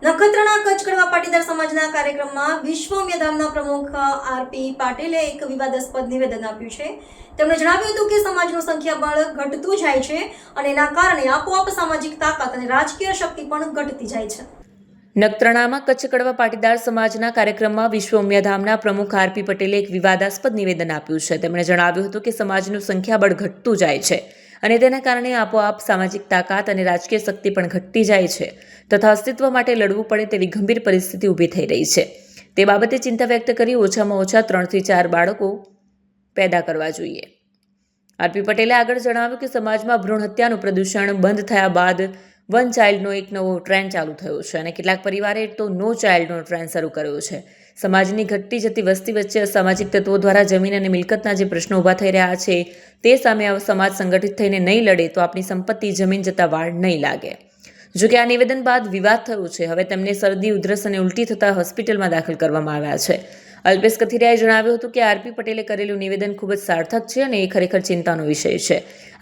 નખત્રાણા કચ્છ કડવા પાટીદાર સમાજના કાર્યક્રમમાં વિશ્વ મેધામના પ્રમુખ આરપી પાટીલે એક વિવાદાસ્પદ નિવેદન આપ્યું છે। તેમણે જણાવ્યું હતું કે સમાજનું સંખ્યાબળ ઘટતું જાય છે અને એના કારણે આપોઆપ સામાજિક તાકાત અને રાજકીય શક્તિ પણ ઘટતી જાય છે। નખત્રાણામાં કચ્છ કડવા પાટીદાર સમાજના કાર્યક્રમમાં વિશ્વ ઉમિયાધામના પ્રમુખ આરપી પટેલે એક વિવાદાસ્પદ નિવેદન આપ્યું છે। તેમણે જણાવ્યું હતું કે સમાજનું સંખ્યાબળ ઘટતું જાય છે અને તેના કારણે આપોઆપ સામાજિક તાકાત અને રાજકીય શક્તિ પણ ઘટતી જાય છે તથા અસ્તિત્વ માટે લડવું પડે તેવી ગંભીર પરિસ્થિતિ ઊભી થઈ રહી છે। તે બાબતે ચિંતા વ્યક્ત કરી ઓછામાં ઓછા 3 થી 4 બાળકો પેદા કરવા જોઈએ। આરપી પટેલે આગળ જણાવ્યું કે સમાજમાં ભ્રૂણ હત્યાનું પ્રદૂષણ બંધ થયા બાદ વન ચાઇલ્ડનો એક નવો ટ્રેન્ડ ચાલુ થયો છે અને કેટલાક પરિવારે તો નો ચાઇલ્ડનો ટ્રેન્ડ શરૂ કર્યો છે। સમાજની ઘટતી જતી વસ્તી વચ્ચે અસામાજિક તત્વો દ્વારા જમીન અને મિલકતના જે પ્રશ્નો ઊભા થઈ રહ્યા છે તે સામે સમાજ સંગઠિત થઈને નહીં લડે તો આપણી સંપત્તિ જમીન જતા વાળ નહીં લાગે। જોકે આ નિવેદન બાદ વિવાદ થયો છે। હવે તેમને શરદી ઉધરસ અને ઉલટી થતા હોસ્પિટલમાં દાખલ કરવામાં આવ્યા છે। અલ્પેશ કથિરિયાએ જણાવ્યું હતું કે આરપી પટેલે કરેલું નિવેદન ખૂબ જ સાર્થક છે અને એ ખરેખર ચિંતાનો વિષય છે।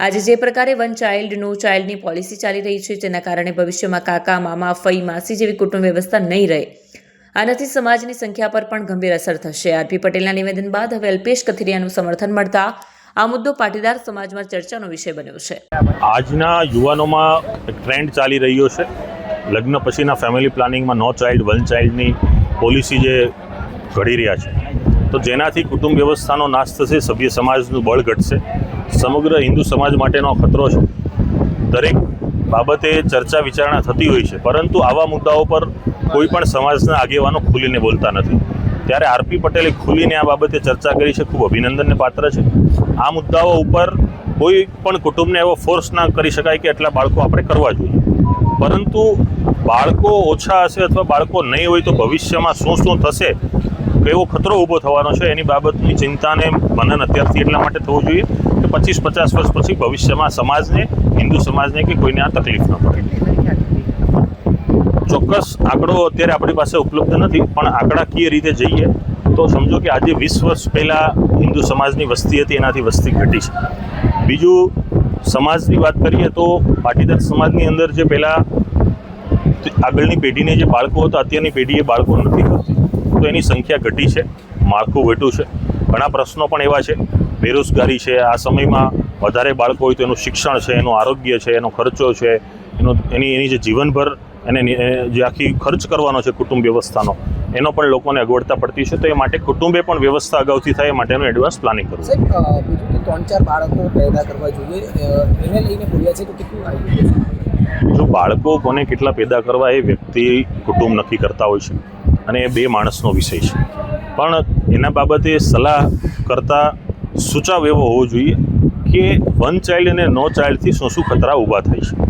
આજે જે પ્રકારે વન ચાઇલ્ડ નો ચાઇલ્ડની પોલિસી ચાલી રહી છે તેના કારણે ભવિષ્યમાં કાકા મામા ફઈ માસી જેવી કુટુંબ વ્યવસ્થા નહીં રહે। આનાથી સમાજની સંખ્યા પર પણ ગંભીર અસર થશે। આરપી પટેલના નિવેદન બાદ હવે અલ્પેશ કથિરિયાનું સમર્થન મળતા આ મુદ્દો પાટીદાર સમાજમાં ચર્ચાનો વિષય બન્યો છે। આજના યુવાનોમાં એક ટ્રેન્ડ ચાલી રહ્યો છે, લગ્ન પછીના ફેમિલી પ્લાનિંગમાં નો ચાઇલ્ડ વન ચાઇલ્ડની પોલિસી જે ઘડી રહ્યા છે, તો જેનાથી કુટુંબ વ્યવસ્થાનો નાશ થશે, સભ્ય સમાજનું બળ ઘટશે, સમગ્ર હિન્દુ સમાજ માટેનો ખતરો છે। દરેક બાબતે ચર્ચા વિચારણા થતી હોય છે, પરંતુ આવા મુદ્દાઓ પર કોઈ પણ સમાજના આગેવાનો ખુલીને બોલતા નથી। ત્યારે આરપી પટેલે ખુલીને આ બાબતે ચર્ચા કરી છે, ખૂબ અભિનંદનને પાત્ર છે। આ મુદ્દાઓ ઉપર કોઈ પણ કુટુંબને એવો ફોર્સ ના કરી શકાય કે એટલા બાળકો આપણે કરવા જોઈએ, પરંતુ બાળકો ઓછા હશે અથવા બાળકો નહીં હોય તો ભવિષ્યમાં શું થશે, કેવો ખતરો ઊભો થવાનો છે, એની બાબતની ચિંતાને મનન અત્યારથી એટલા માટે થવું જોઈએ કે 25-50 વર્ષ પછી ભવિષ્યમાં સમાજને, હિન્દુ સમાજને કે કોઈને આ તકલીફ ન પડે। ચોક્કસ આંકડો અત્યારે આપણી પાસે ઉપલબ્ધ નથી, પણ આંકડાકીય રીતે જઈએ તો સમજો કે આજે 20 વર્ષ પહેલાં હિન્દુ સમાજની વસ્તી હતી, એનાથી વસ્તી ઘટી છે। બીજું, સમાજની વાત કરીએ તો પાટીદાર સમાજની અંદર જે પહેલાં આગળની પેઢીને જે બાળકો હતા, અત્યારની પેઢીએ બાળકો નથી કરતી, તો એની સંખ્યા ઘટી છે, માળખું ઘટ્યું છે। ઘણા પ્રશ્નો પણ એવા છે, બેરોજગારી છે, આ સમયમાં વધારે બાળકો હોય તો એનું શિક્ષણ છે, એનું આરોગ્ય છે, એનો ખર્ચો છે, એની જે જીવનભર એને જે આખી ખર્ચ કરવાનો છે કુટુંબ વ્યવસ્થાનો, એનો પણ લોકોને અગવડતા પડતી છે। તો એ માટે કુટુંબે પણ વ્યવસ્થા અગાઉથી થાય એ માટેનું એડવાન્સ પ્લાનિંગ કરવું। સાહેબ, બીજું કે 3-4 બાળકો પેદા કરવા જોઈએ, એને લઈને બોલ્યા છે તો કેટલું આવ્યું? જો બાળકો કોને કેટલા પેદા કરવા એ વ્યક્તિ કુટુંબ નક્કી કરતા હોય છે અને એ બે માણસનો વિષય છે, પણ એના બાબતે સલાહ કરતા સૂચવ એવો હોવો જોઈએ કે વન ચાઇલ્ડ અને નો ચાઇલ્ડથી શું ખતરા ઊભા થાય છે।